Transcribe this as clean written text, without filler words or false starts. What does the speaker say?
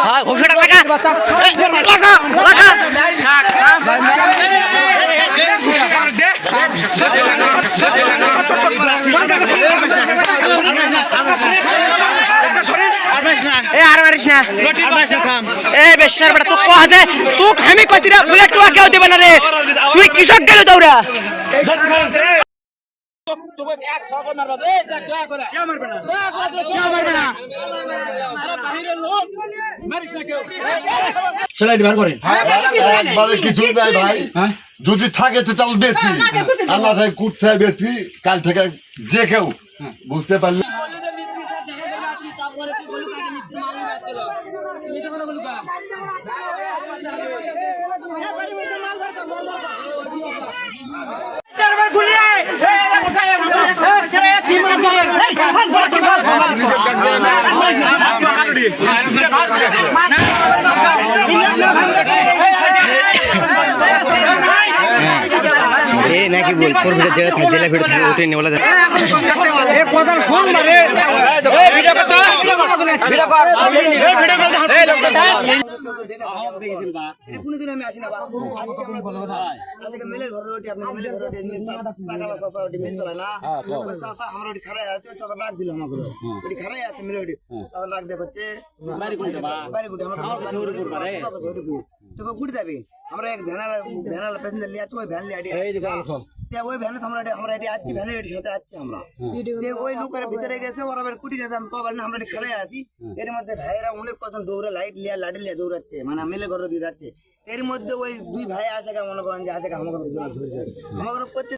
হ্যাঁ ঘোষণা লাগা লাগা আর মারিস না বেশার বেটা তো কহ যে সুখ আমি কইছি রে বুলেট টুয়া কেউ দিবে না রে তুই কৃষক গেল দৌড়া যদি থাকে তো তাহলে বেশি আল্লাহ থেকে কুটতে বেশি কাল থেকে যে কেউ বুঝতে পারলি নাকি বল জেলা ভিড় থাকে ওটাই নিয়ে বলা যায় কোনদিন আমি আসি না আজকে মেলের ঘরে রুটি আপনি মেলের ঘরে টাকালা চাষা রুটি মিল চলে না চাষা আমার রুটি খারাই আছে চাষা ডাক দিল আমাকে রুটি খারাই আছে মেলে রুটি চাষা ডাক দেখ হচ্ছে বাড়ি গুটি আমার তোকে গুটি যাবি আমরা এক ভ্যানাল প্যাসেঞ্জার লিয়ে আছি ওই ভ্যান লিয়ে ওই ভ্যানে আমরা এটি আসছি ভ্যানের সাথে আসছি আমরা ওই লোকের ভিতরে গেছে ওরা কুটি গেছে আমি পাবার না আমরা খেলে আছি এর মধ্যে ভাইয়েরা অনেক কত দৌড়ে লাইট লিয়া লাঠি লিয়া দৌড়াচ্ছে মানে মেলে ঘরে দিয়ে যাচ্ছে এর মধ্যে ওই দুই ভাই আছে মনে করেন যে আছে আমাকে ধরছে আমাকে করছে